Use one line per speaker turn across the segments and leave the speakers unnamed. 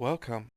Welcome.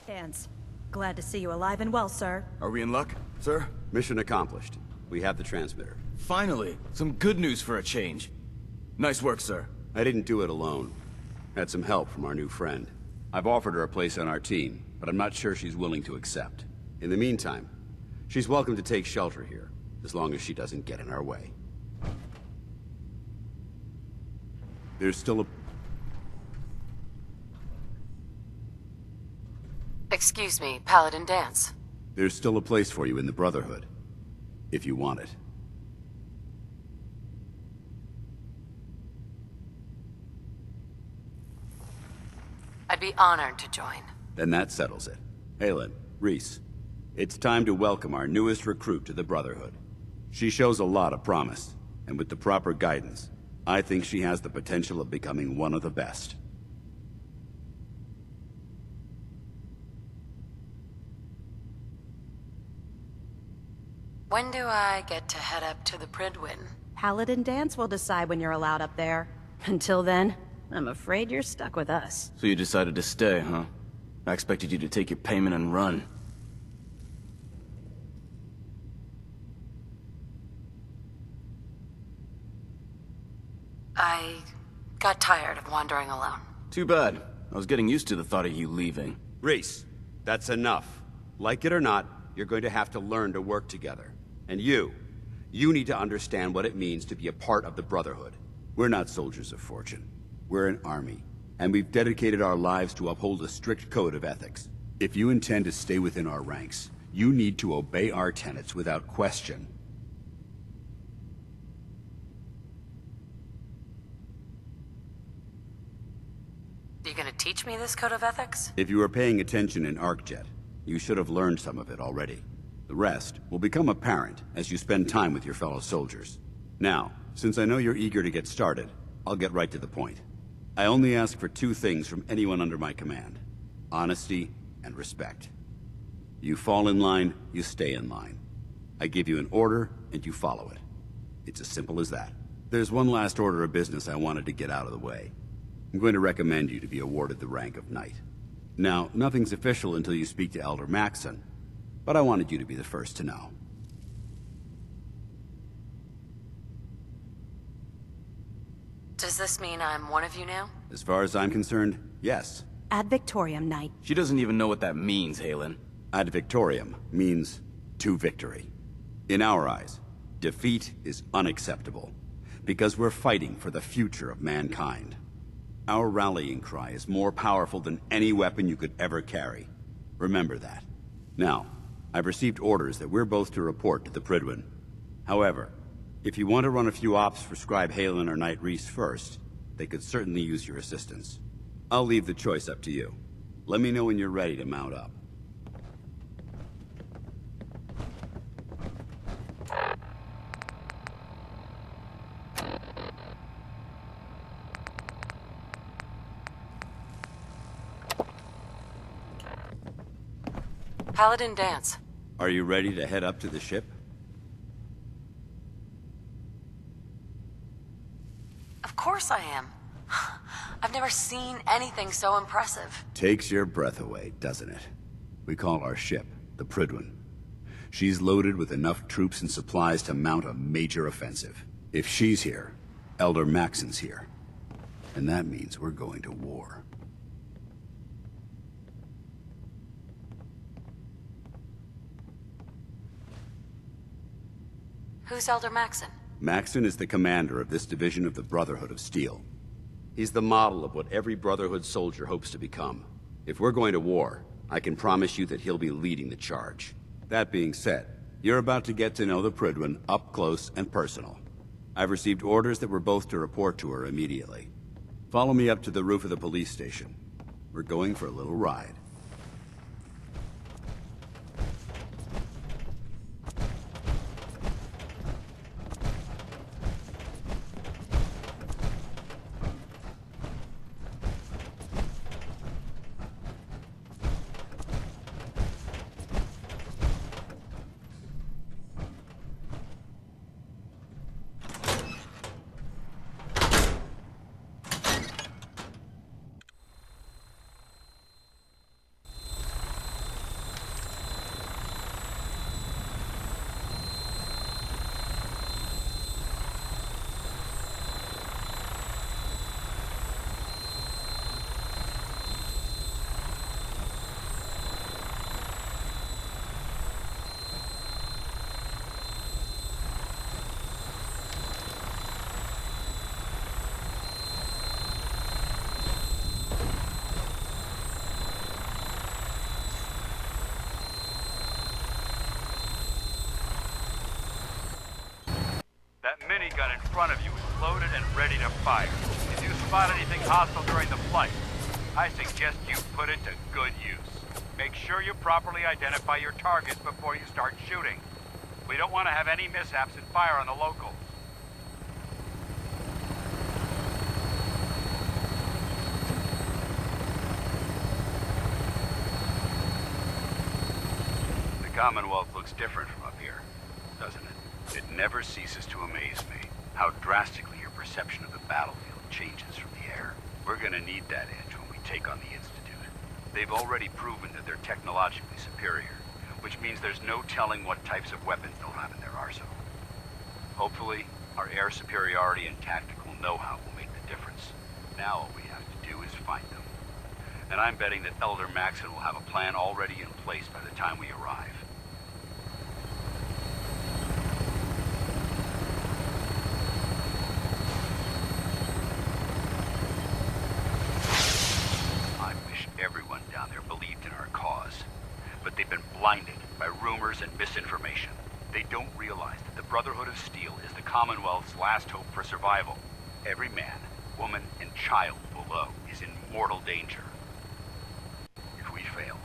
Dance. Glad to see you alive and well, sir.
Are we in luck, sir?
Mission accomplished. We have the transmitter.
Finally! Some good news for a change. Nice work, sir.
I didn't do it alone. Had some help from our new friend. I've offered her a place on our team, but I'm not sure she's willing to accept. In the meantime, she's welcome to take shelter here, as long as she doesn't get in our way. There's still a...
Excuse me, Paladin Dance.
There's still a place for you in the Brotherhood, if you want it.
I'd be honored to join.
Then that settles it. Halen, Reese, it's time to welcome our newest recruit to the Brotherhood. She shows a lot of promise, and with the proper guidance, I think she has the potential of becoming one of the best.
When do I get to head up to the Prydwen?
Paladin Dance will decide when you're allowed up there. Until then, I'm afraid you're stuck with us.
So you decided to stay, huh? I expected you to take your payment and run.
I got tired of wandering alone.
Too bad. I was getting used to the thought of you leaving.
Reese, that's enough. Like it or not, you're going to have to learn to work together. And you need to understand what it means to be a part of the Brotherhood. We're not soldiers of fortune. We're an army, and we've dedicated our lives to uphold a strict code of ethics. If you intend to stay within our ranks, you need to obey our tenets without question.
You gonna teach me this code of ethics?
If you were paying attention in ArcJet, you should have learned some of it already. The rest will become apparent as you spend time with your fellow soldiers. Now, since I know you're eager to get started, I'll get right to the point. I only ask for two things from anyone under my command: honesty and respect. You fall in line, you stay in line. I give you an order, and you follow it. It's as simple as that. There's one last order of business I wanted to get out of the way. I'm going to recommend you to be awarded the rank of Knight. Now, nothing's official until you speak to Elder Maxson, but I wanted you to be the first to know.
Does this mean I'm one of you now?
As far as I'm concerned, yes.
Ad Victoriam, Knight.
She doesn't even know what that means, Halen.
Ad Victoriam means to victory. In our eyes, defeat is unacceptable, because we're fighting for the future of mankind. Our rallying cry is more powerful than any weapon you could ever carry. Remember that. Now, I've received orders that we're both to report to the Prydwen. However, if you want to run a few ops for Scribe Halen or Knight Reese first, they could certainly use your assistance. I'll leave the choice up to you. Let me know when you're ready to mount up.
Paladin Dance.
Are you ready to head up to the ship?
Of course I am. I've never seen anything so impressive.
Takes your breath away, doesn't it? We call our ship the Prydwen. She's loaded with enough troops and supplies to mount a major offensive. If she's here, Elder Maxon's here. And that means we're going to war.
Who's Elder Maxon?
Maxon is the commander of this division of the Brotherhood of Steel. He's the model of what every Brotherhood soldier hopes to become. If we're going to war, I can promise you that he'll be leading the charge. That being said, you're about to get to know the Prydwen up close and personal. I've received orders that we're both to report to her immediately. Follow me up to the roof of the police station. We're going for a little ride.
That minigun in front of you is loaded and ready to fire. If you spot anything hostile during the flight, I suggest you put it to good use. Make sure you properly identify your targets before you start shooting. We don't want to have any mishaps and fire on the locals. The Commonwealth looks different from up here, doesn't it? It never ceases to amaze me how drastically your perception of the battlefield changes from the air. We're gonna need that edge when we take on the Institute. They've already proven that they're technologically superior, which means there's no telling what types of weapons they'll have in their arsenal. Hopefully, our air superiority and tactical know-how will make the difference. Now all we have to do is find them. And I'm betting that Elder Maxon will have a plan already in place by the time we arrive. I wish everyone down there believed in our cause. But they've been blinded by rumors and misinformation. They don't realize that the Brotherhood of Steel is the Commonwealth's last hope for survival. Every man, woman, and child below is in mortal danger. If we fail,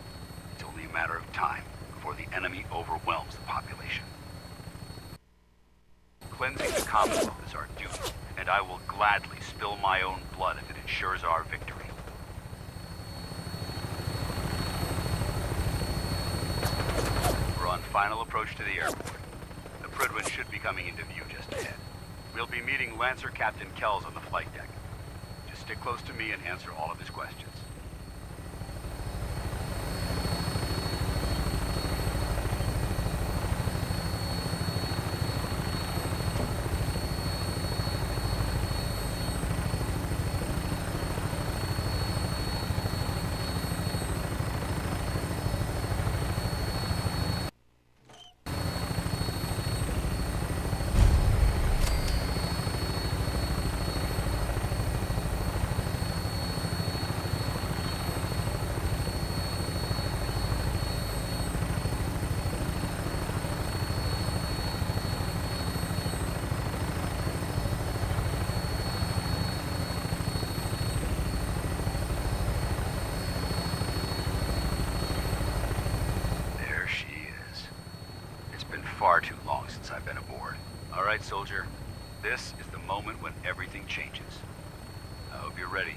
it's only a matter of time before the enemy overwhelms the population. Cleansing the Commonwealth is our duty, and I will gladly spill my own blood if it ensures our victory. We're on final approach to the airport. The Prydwen should be coming into view just ahead. We'll be meeting Lancer Captain Kells on the flight deck. Just stick close to me and answer all of his questions. Far too long since I've been aboard. All right, soldier. This is the moment when everything changes. I hope you're ready.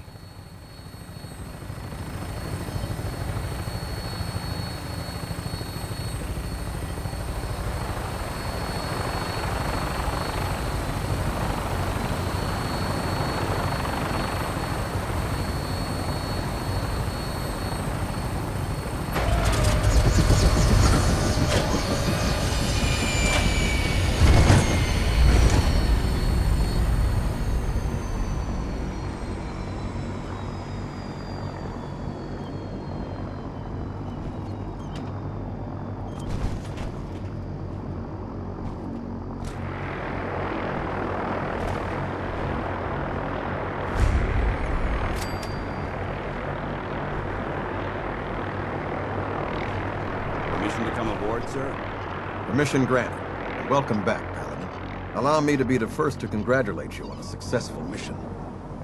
Sir?
Permission granted. And welcome back, Paladin. Allow me to be the first to congratulate you on a successful mission.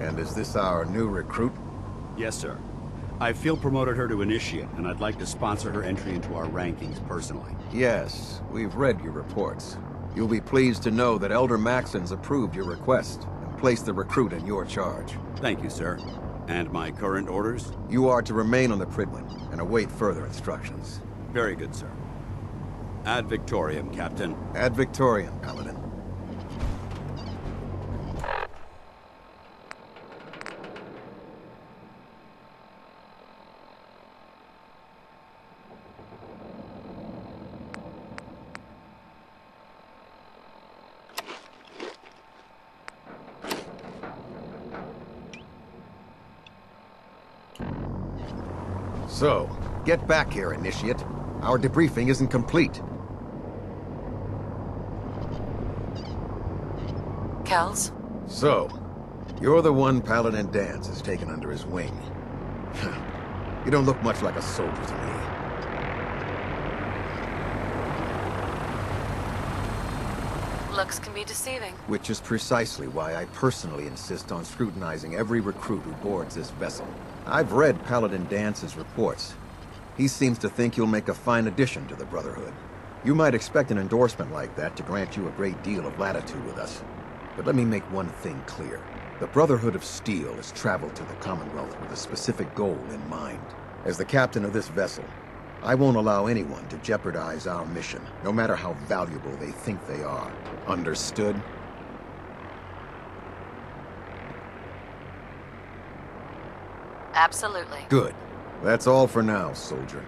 And is this our new recruit?
Yes, sir. I field promoted her to Initiate, and I'd like to sponsor her entry into our rankings personally.
Yes, we've read your reports. You'll be pleased to know that Elder Maxon's approved your request and placed the recruit in your charge.
Thank you, sir. And my current orders?
You are to remain on the Prydwen and await further instructions.
Very good, sir. Ad Victoriam, Captain.
Ad Victoriam, Paladin. So, get back here, Initiate. Our debriefing isn't complete.
Kels?
So, you're the one Paladin Danse has taken under his wing. You don't look much like a soldier to me.
Looks can be deceiving.
Which is precisely why I personally insist on scrutinizing every recruit who boards this vessel. I've read Paladin Dance's reports. He seems to think you'll make a fine addition to the Brotherhood. You might expect an endorsement like that to grant you a great deal of latitude with us. But let me make one thing clear. The Brotherhood of Steel has traveled to the Commonwealth with a specific goal in mind. As the captain of this vessel, I won't allow anyone to jeopardize our mission, no matter how valuable they think they are. Understood?
Absolutely.
Good. That's all for now, soldier.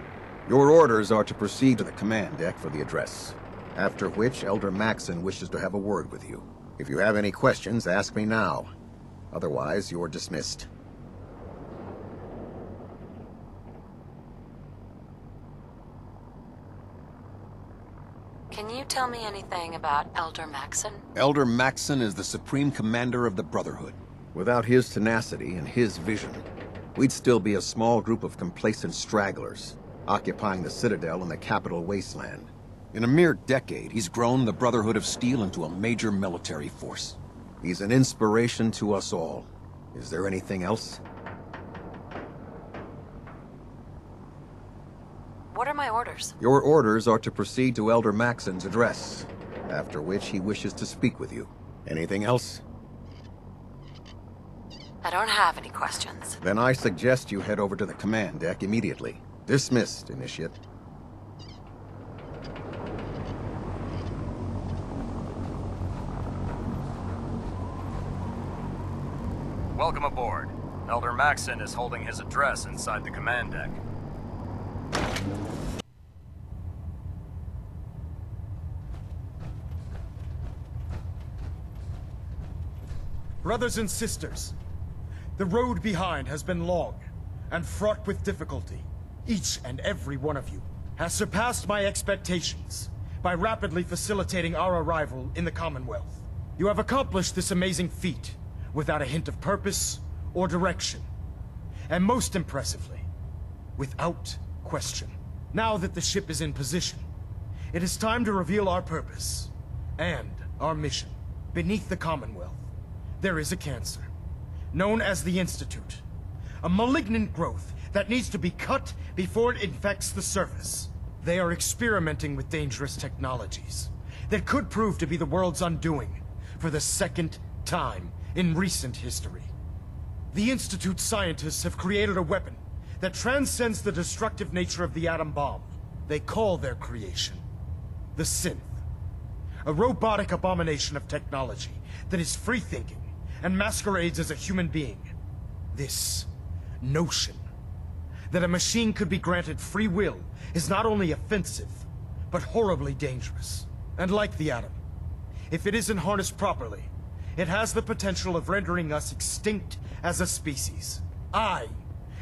Your orders are to proceed to the command deck for the address. After which, Elder Maxon wishes to have a word with you. If you have any questions, ask me now. Otherwise, you're dismissed.
Can you tell me anything about Elder Maxon?
Elder Maxon is the Supreme Commander of the Brotherhood. Without his tenacity and his vision, we'd still be a small group of complacent stragglers, occupying the Citadel in the capital wasteland. In a mere decade, he's grown the Brotherhood of Steel into a major military force. He's an inspiration to us all. Is there anything else?
What are my orders?
Your orders are to proceed to Elder Maxon's address, after which he wishes to speak with you. Anything else?
I don't have any questions.
Then I suggest you head over to the command deck immediately. Dismissed, Initiate.
Welcome aboard. Elder Maxon is holding his address inside the command deck.
Brothers and sisters, the road behind has been long and fraught with difficulty. Each and every one of you has surpassed my expectations by rapidly facilitating our arrival in the Commonwealth. You have accomplished this amazing feat without a hint of purpose or direction, and most impressively, without question. Now that the ship is in position, it is time to reveal our purpose and our mission. Beneath the Commonwealth, there is a cancer, known as the Institute. A malignant growth that needs to be cut before it infects the surface. They are experimenting with dangerous technologies that could prove to be the world's undoing for the second time in recent history. The Institute scientists have created a weapon that transcends the destructive nature of the atom bomb. They call their creation the Synth. A robotic abomination of technology that is free-thinking and masquerades as a human being. This notion that a machine could be granted free will is not only offensive, but horribly dangerous. And like the atom, if it isn't harnessed properly, it has the potential of rendering us extinct as a species. I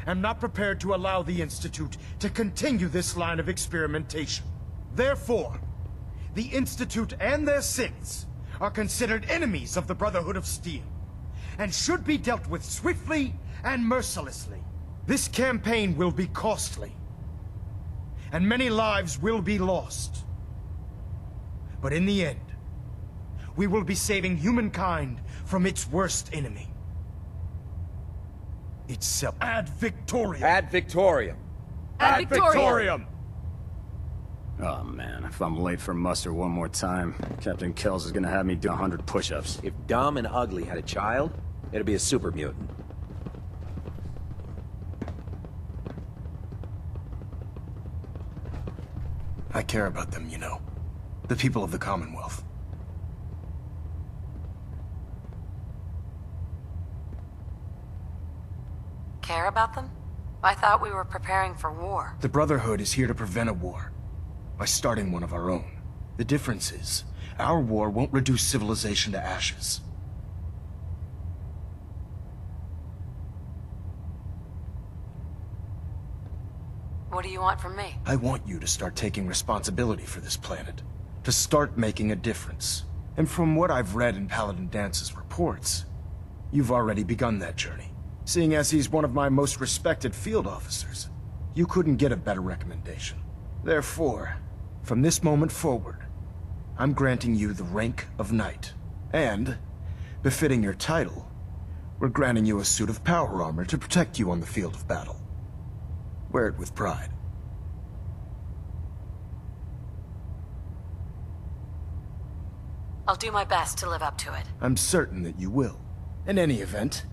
am not prepared to allow the Institute to continue this line of experimentation. Therefore, the Institute and their synths are considered enemies of the Brotherhood of Steel, and should be dealt with swiftly and mercilessly. This campaign will be costly, and many lives will be lost. But in the end, we will be saving humankind from its worst enemy. Itself. Ad Victoriam!
Ad Victoriam!
Ad Victoriam!
Oh man, if I'm late for muster one more time, Captain Kells is gonna have me do 100 push-ups.
If Dumb and Ugly had a child, it'd be a super mutant.
I care about them, you know. The people of the Commonwealth.
Care about them? I thought we were preparing for war.
The Brotherhood is here to prevent a war, by starting one of our own. The difference is, our war won't reduce civilization to ashes.
What do you want from me?
I want you to start taking responsibility for this planet. To start making a difference. And from what I've read in Paladin Dance's reports, you've already begun that journey. Seeing as he's one of my most respected field officers, you couldn't get a better recommendation. Therefore, from this moment forward, I'm granting you the rank of Knight. And, befitting your title, we're granting you a suit of power armor to protect you on the field of battle. Wear it with pride.
I'll do my best to live up to it.
I'm certain that you will. In any event,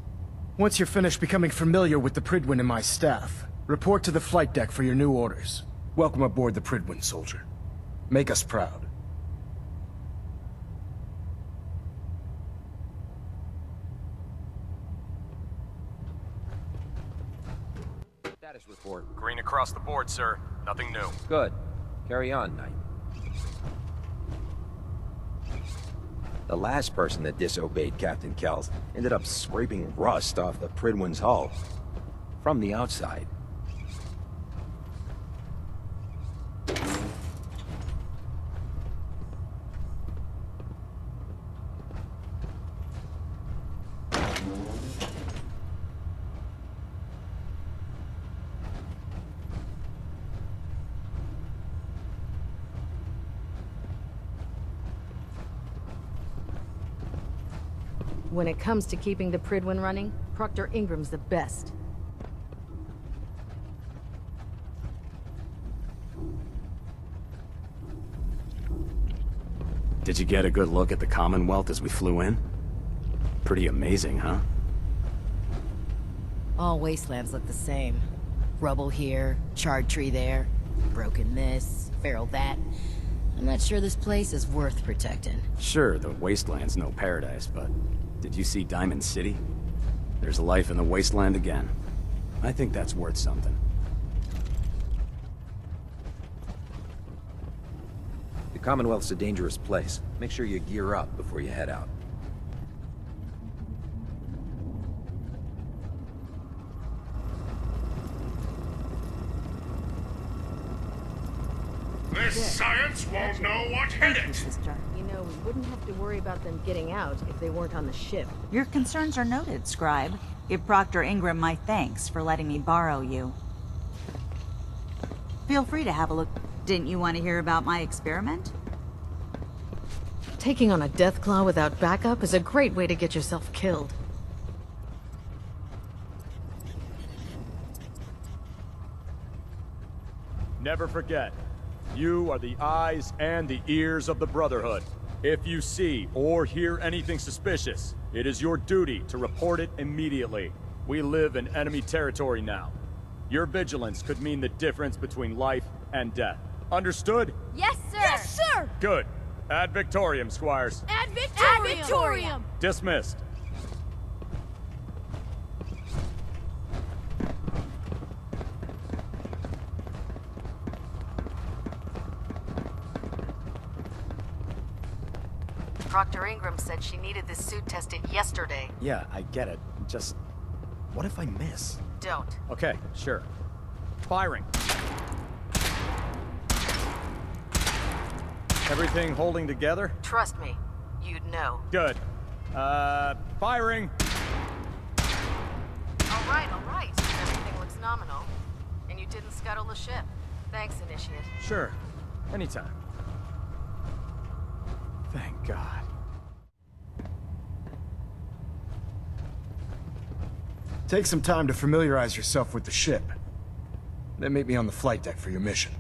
once you're finished becoming familiar with the Prydwen and my staff, report to the flight deck for your new orders. Welcome aboard the Prydwen, soldier. Make us proud.
Status report.
Green across the board, sir. Nothing new.
Good. Carry on, Knight. The last person that disobeyed Captain Kells ended up scraping rust off the Prydwen's hull. From the outside.
When it comes to keeping the Prydwen running, Proctor Ingram's the best.
Did you get a good look at the Commonwealth as we flew in? Pretty amazing, huh?
All wastelands look the same. Rubble here, charred tree there, broken this, feral that. I'm not sure this place is worth protecting.
Sure, the wasteland's no paradise, but did you see Diamond City? There's life in the wasteland again. I think that's worth something.
The Commonwealth's a dangerous place. Make sure you gear up before you head out.
This science won't know what hit it!
Sister. You know, we wouldn't have to worry about them getting out if they weren't on the ship.
Your concerns are noted, Scribe. Give Proctor Ingram my thanks for letting me borrow you. Feel free to have a look. Didn't you want to hear about my experiment?
Taking on a Deathclaw without backup is a great way to get yourself killed.
Never forget, you are the eyes and the ears of the Brotherhood. If you see or hear anything suspicious, it is your duty to report it immediately. We live in enemy territory now. Your vigilance could mean the difference between life and death. Understood?
Yes, sir! Yes, sir!
Good. Ad Victoriam, Squires.
Ad Victoriam! Ad Victoriam!
Dismissed.
Proctor Ingram said she needed this suit tested yesterday.
Yeah, I get it. Just, what if I miss?
Don't.
Okay, sure. Firing. Everything holding together?
Trust me, you'd know.
Good. Firing.
All right. Everything looks nominal. And you didn't scuttle the ship. Thanks, Initiate.
Sure. Anytime.
Thank God.
Take some time to familiarize yourself with the ship. Then meet me on the flight deck for your mission.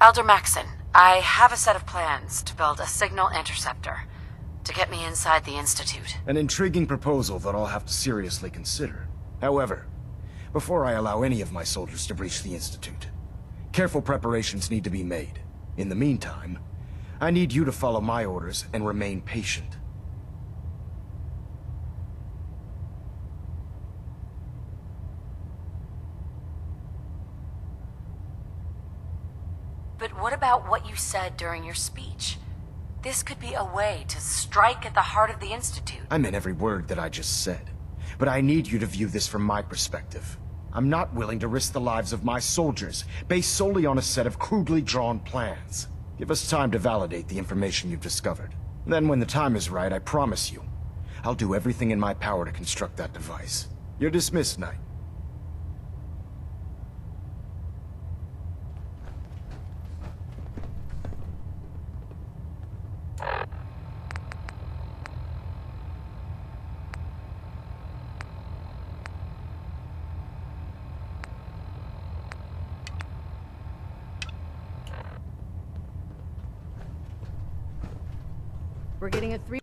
Elder Maxon, I have a set of plans to build a signal interceptor to get me inside the Institute.
An intriguing proposal that I'll have to seriously consider. However, before I allow any of my soldiers to breach the Institute, careful preparations need to be made. In the meantime, I need you to follow my orders and remain patient.
But what about what you said during your speech? This could be a way to strike at the heart of the Institute.
I meant every word that I just said. But I need you to view this from my perspective. I'm not willing to risk the lives of my soldiers, based solely on a set of crudely drawn plans. Give us time to validate the information you've discovered. Then when the time is right, I promise you, I'll do everything in my power to construct that device. You're dismissed, Knight.
We're getting a 3...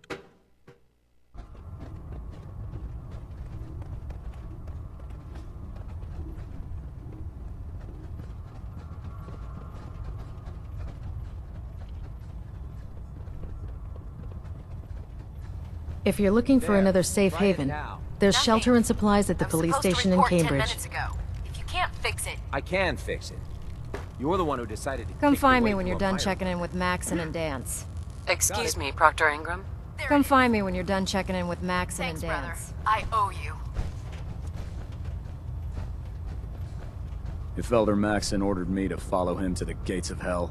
If you're looking for another safe haven, there's shelter and supplies at the police station in Cambridge.
If you can't fix it,
I can fix it. You're the one who decided to
Come
kick
find
the
me
weight
when you're
from a
done
pirate.
checking in with Maxon and Dance.
excuse me, Proctor Ingram.
Come find me when you're done checking in with Maxon
Thanks,
and
brother.
Dance.
I owe you.
If Elder Maxon ordered me to follow him to the gates of hell,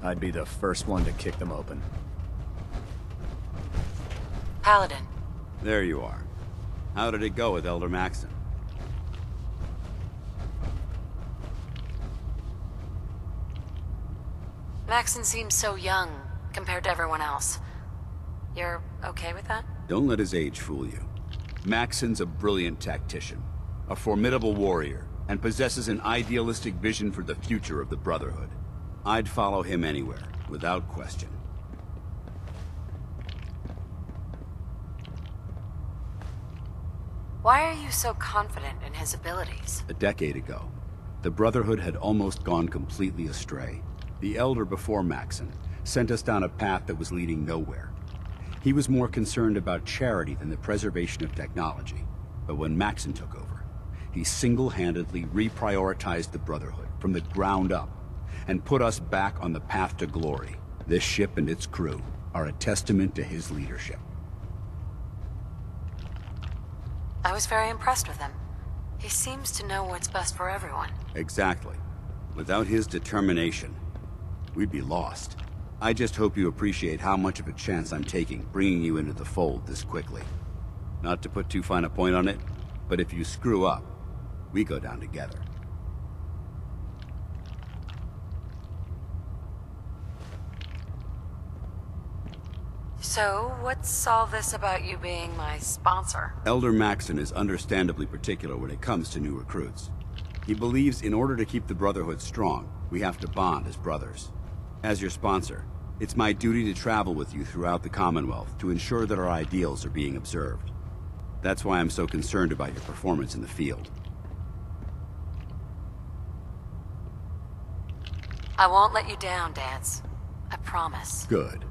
I'd be the first one to kick them open.
Paladin.
There you are. How did it go with Elder Maxon?
Maxon seems so young compared to everyone else. You're okay with that?
Don't let his age fool you. Maxon's a brilliant tactician, a formidable warrior, and possesses an idealistic vision for the future of the Brotherhood. I'd follow him anywhere, without question.
Why are you so confident in his abilities?
A decade ago, the Brotherhood had almost gone completely astray. The Elder before Maxon sent us down a path that was leading nowhere. He was more concerned about charity than the preservation of technology. But when Maxon took over, he single-handedly reprioritized the Brotherhood from the ground up and put us back on the path to glory. This ship and its crew are a testament to his leadership.
I was very impressed with him. He seems to know what's best for everyone.
Exactly. Without his determination, we'd be lost. I just hope you appreciate how much of a chance I'm taking bringing you into the fold this quickly. Not to put too fine a point on it, but if you screw up, we go down together.
So, what's all this about you being my sponsor?
Elder Maxon is understandably particular when it comes to new recruits. He believes in order to keep the Brotherhood strong, we have to bond as brothers. As your sponsor, it's my duty to travel with you throughout the Commonwealth to ensure that our ideals are being observed. That's why I'm so concerned about your performance in the field.
I won't let you down, Dance. I promise.
Good.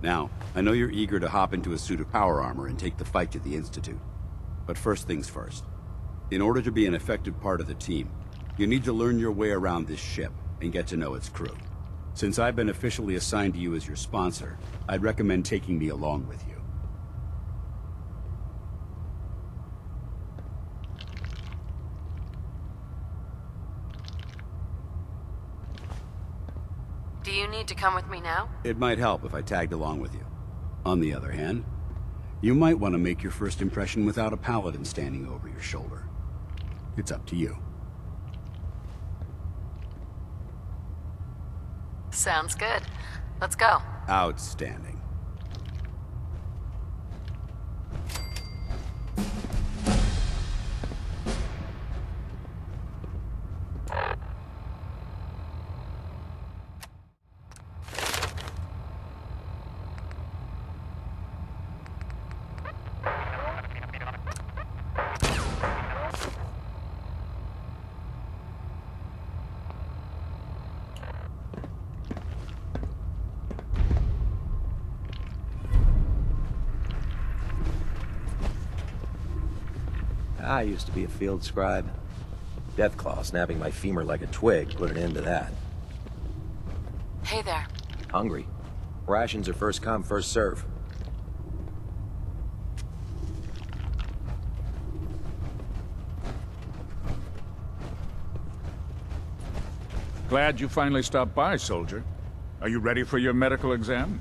Now, I know you're eager to hop into a suit of power armor and take the fight to the Institute. But first things first. In order to be an effective part of the team, you need to learn your way around this ship and get to know its crew. Since I've been officially assigned to you as your sponsor, I'd recommend taking me along with you.
Do you need to come with me now?
It might help if I tagged along with you. On the other hand, you might want to make your first impression without a paladin standing over your shoulder. It's up to you.
Sounds good. Let's go.
Outstanding.
I used to be a field scribe. Deathclaw snapping my femur like a twig put an end to that.
Hey there.
Hungry. Rations are first come, first serve.
Glad you finally stopped by, soldier. Are you ready for your medical exam?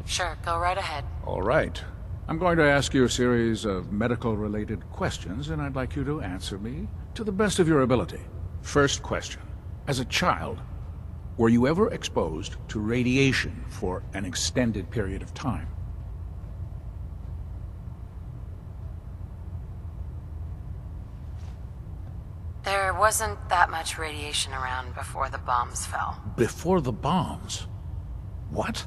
Sure, go right ahead.
All right. I'm going to ask you a series of medical-related questions, and I'd like you to answer me to the best of your ability. First question. As a child, were you ever exposed to radiation for an extended period of time?
There wasn't that much radiation around before the bombs fell.
Before the bombs? What?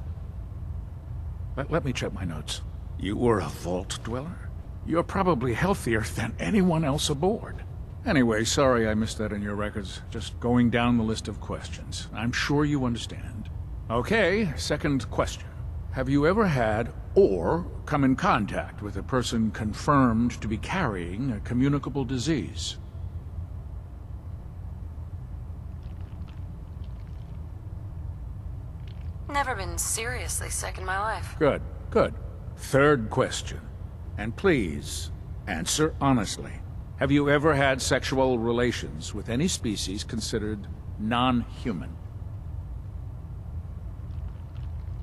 Let me check my notes. You were a vault dweller? You're probably healthier than anyone else aboard. Anyway, sorry I missed that in your records. Just going down the list of questions. I'm sure you understand. Okay, second question. Have you ever had or come in contact with a person confirmed to be carrying a communicable disease?
Never been seriously sick in my life.
Good, good. Third question. And please, answer honestly. Have you ever had sexual relations with any species considered non-human?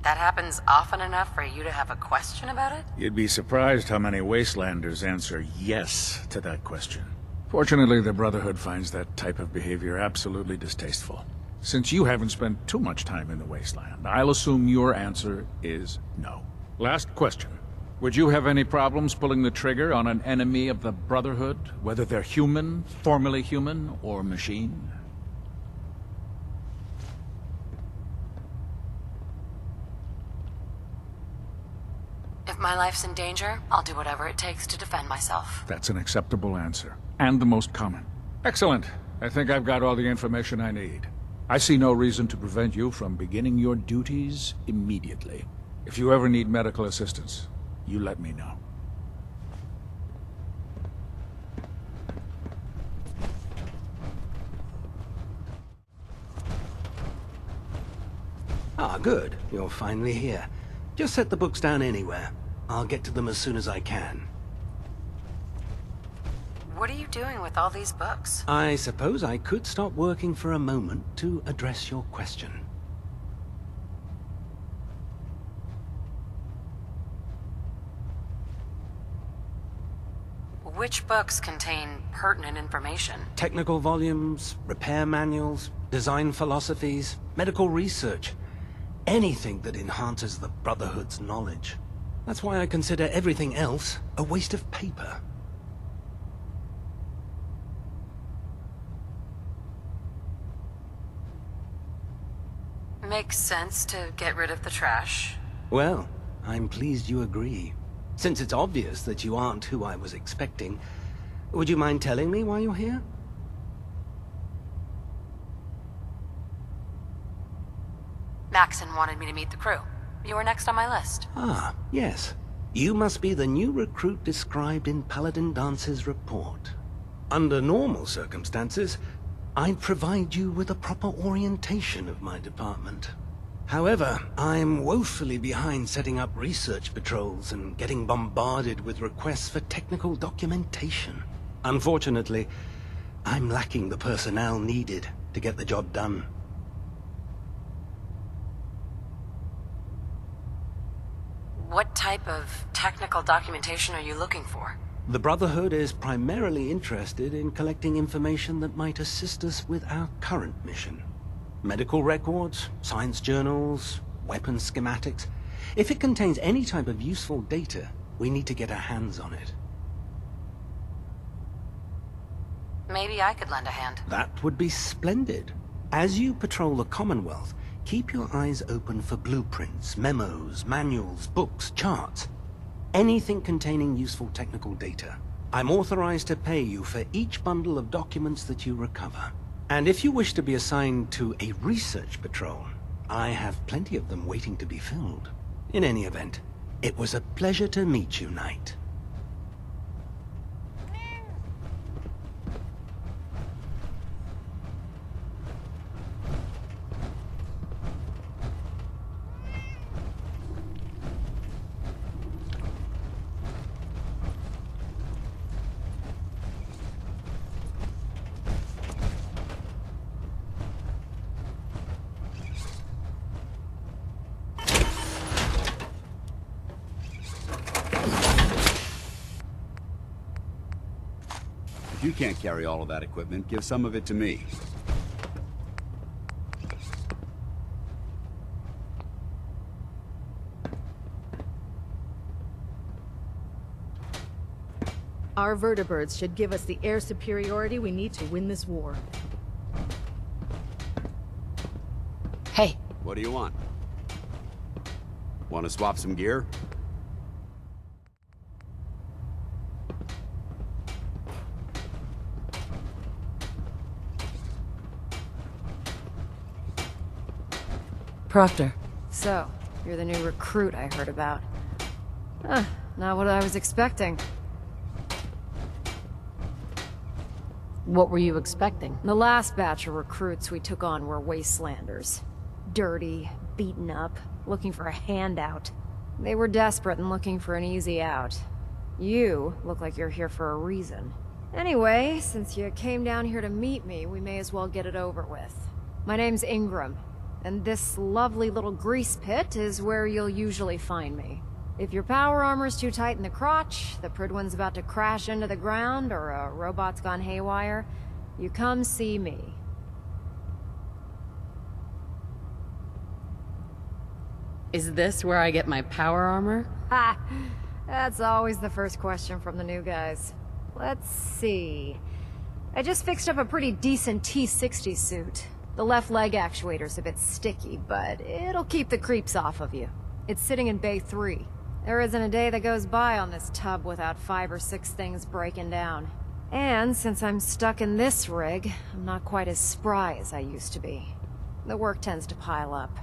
That happens often enough for you to have a question about it?
You'd be surprised how many Wastelanders answer yes to that question. Fortunately, the Brotherhood finds that type of behavior absolutely distasteful. Since you haven't spent too much time in the Wasteland, I'll assume your answer is no. Last question. Would you have any problems pulling the trigger on an enemy of the Brotherhood, whether they're human, formerly human, or machine?
If my life's in danger, I'll do whatever it takes to defend myself.
That's an acceptable answer, and the most common. Excellent. I think I've got all the information I need. I see no reason to prevent you from beginning your duties immediately. If you ever need medical assistance, you let me know.
Ah, good. You're finally here. Just set the books down anywhere. I'll get to them as soon as I can.
What are you doing with all these books?
I suppose I could stop working for a moment to address your question.
Which books contain pertinent information?
Technical volumes, repair manuals, design philosophies, medical research. Anything that enhances the Brotherhood's knowledge. That's why I consider everything else a waste of paper.
Makes sense to get rid of the trash.
Well, I'm pleased you agree. Since it's obvious that you aren't who I was expecting, would you mind telling me why you're here?
Maxon wanted me to meet the crew. You were next on my list.
Ah, yes. You must be the new recruit described in Paladin Dance's report. Under normal circumstances, I'd provide you with a proper orientation of my department. However, I'm woefully behind setting up research patrols and getting bombarded with requests for technical documentation. Unfortunately, I'm lacking the personnel needed to get the job done.
What type of technical documentation are you looking for?
The Brotherhood is primarily interested in collecting information that might assist us with our current mission. Medical records, science journals, weapons schematics. If it contains any type of useful data, we need to get our hands on it.
Maybe I could lend a hand.
That would be splendid. As you patrol the Commonwealth, keep your eyes open for blueprints, memos, manuals, books, charts. Anything containing useful technical data. I'm authorized to pay you for each bundle of documents that you recover. And if you wish to be assigned to a research patrol, I have plenty of them waiting to be filled. In any event, it was a pleasure to meet you, Knight.
If you can't carry all of that equipment, give some of it to me.
Our vertibirds should give us the air superiority we need to win this war.
Hey.
What do you want? Want to swap some gear?
Proctor. So, you're the new recruit I heard about. Not what I was expecting.
What were you expecting?
The last batch of recruits we took on were wastelanders. Dirty, beaten up, looking for a handout. They were desperate and looking for an easy out. You look like you're here for a reason. Anyway, since you came down here to meet me, we may as well get it over with. My name's Ingram. And this lovely little grease pit is where you'll usually find me. If your power armor's too tight in the crotch, the Prydwen's about to crash into the ground, or a robot's gone haywire, you come see me.
Is this where I get my power armor?
Ha! That's always the first question from the new guys. Let's see. I just fixed up a pretty decent T-60 suit. The left leg actuator's a bit sticky, but it'll keep the creeps off of you. It's sitting in Bay 3. There isn't a day that goes by on this tub without 5 or 6 things breaking down. And since I'm stuck in this rig, I'm not quite as spry as I used to be. The work tends to pile up.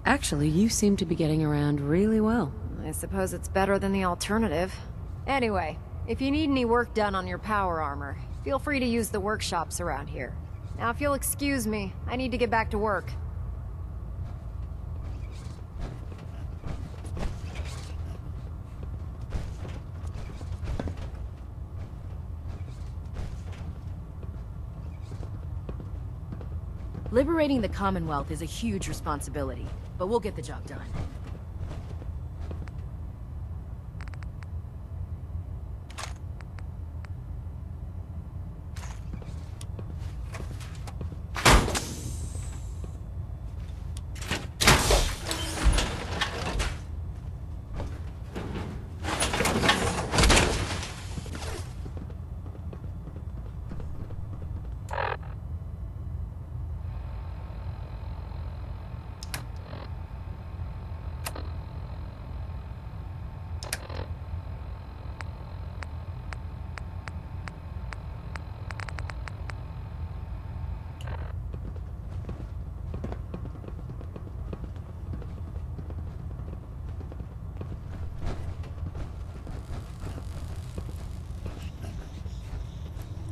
Actually, you seem to be getting around really well.
I suppose it's better than the alternative. Anyway, if you need any work done on your power armor, feel free to use the workshops around here. Now, if you'll excuse me, I need to get back to work.
Liberating the Commonwealth is a huge responsibility, but we'll get the job done.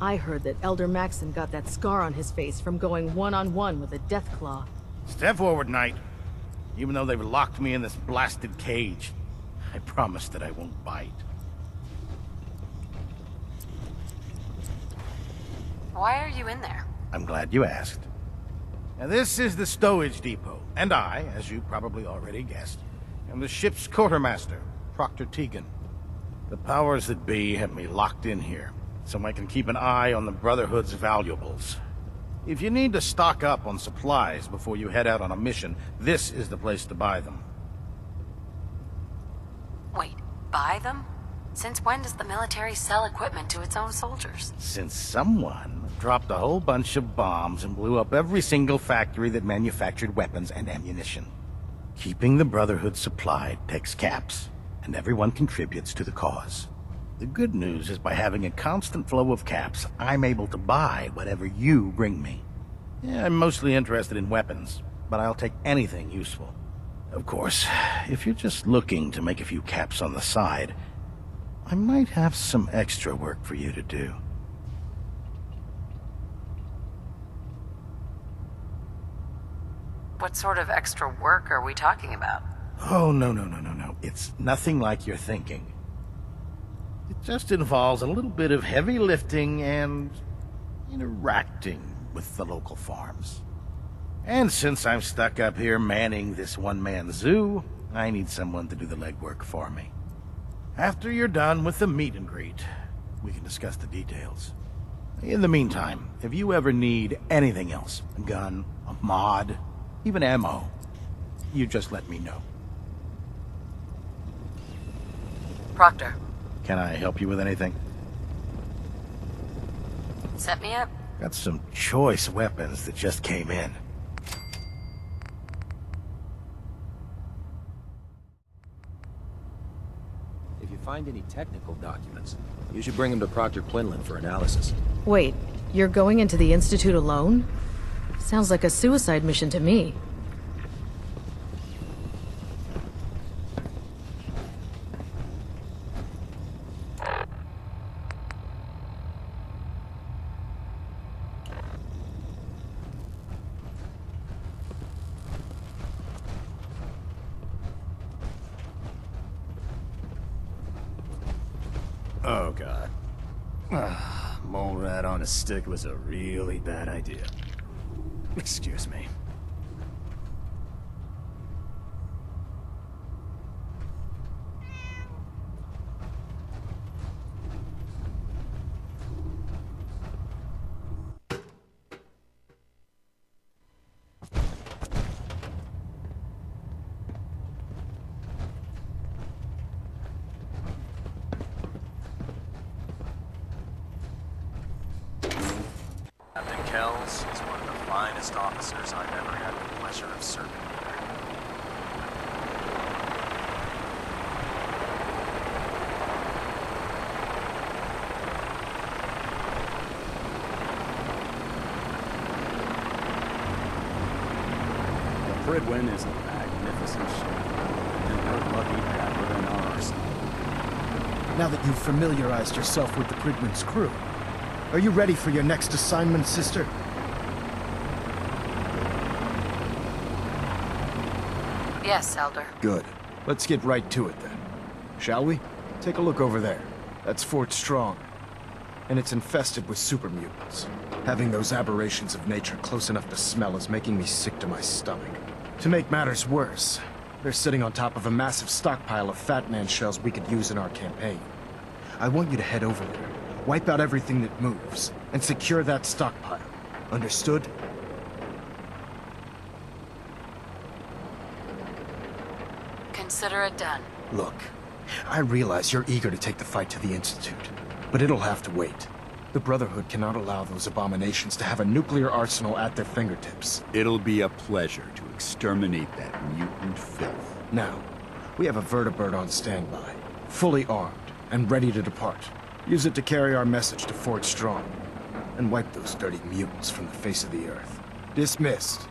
I heard that Elder Maxon got that scar on his face from going one-on-one with a Deathclaw.
Step forward, Knight. Even though they've locked me in this blasted cage, I promise that I won't bite.
Why are you in there?
I'm glad you asked. Now, this is the stowage depot, and I, as you probably already guessed, am the ship's quartermaster, Proctor Tegan. The powers that be have me locked in here, so I can keep an eye on the Brotherhood's valuables. If you need to stock up on supplies before you head out on a mission, this is the place to buy them.
Wait, buy them? Since when does the military sell equipment to its own soldiers?
Since someone dropped a whole bunch of bombs and blew up every single factory that manufactured weapons and ammunition. Keeping the Brotherhood supplied takes caps, and everyone contributes to the cause. The good news is by having a constant flow of caps, I'm able to buy whatever you bring me. Yeah, I'm mostly interested in weapons, but I'll take anything useful. Of course, if you're just looking to make a few caps on the side, I might have some extra work for you to do.
What sort of extra work are we talking about?
Oh, no. It's nothing like you're thinking. It just involves a little bit of heavy lifting and interacting with the local farms. And since I'm stuck up here manning this one-man zoo, I need someone to do the legwork for me. After you're done with the meet and greet, we can discuss the details. In the meantime, if you ever need anything else, a gun, a mod, even ammo, you just let me know.
Proctor,
Can I help you with anything?
set me up.
Got some choice weapons that just came in.
If you find any technical documents, you should bring them to Proctor Quinlan for analysis.
Wait, you're going into the Institute alone? Sounds like a suicide mission to me.
Oh, God. Mole rat on a stick was a really bad idea. Excuse me.
Captain Kells is one of the finest officers I've ever had the pleasure of serving under.
The Prydwen is a magnificent ship, and we're lucky to have her in our arsenal.
Now that you've familiarized yourself with the Prydwen's crew, are you ready for your next assignment, sister?
Yes, Elder.
Good. Let's get right to it then. Shall we? Take a look over there. That's Fort Strong. And it's infested with super mutants. Having those aberrations of nature close enough to smell is making me sick to my stomach. To make matters worse, they're sitting on top of a massive stockpile of Fat Man shells we could use in our campaign. I want you to head over there, wipe out everything that moves, and secure that stockpile. Understood?
Consider it done.
Look, I realize you're eager to take the fight to the Institute, but it'll have to wait. The Brotherhood cannot allow those abominations to have a nuclear arsenal at their fingertips.
It'll be a pleasure to exterminate that mutant filth.
Now, we have a vertibird on standby, fully armed, and ready to depart. Use it to carry our message to Fort Strong, and wipe those dirty mutants from the face of the earth. Dismissed.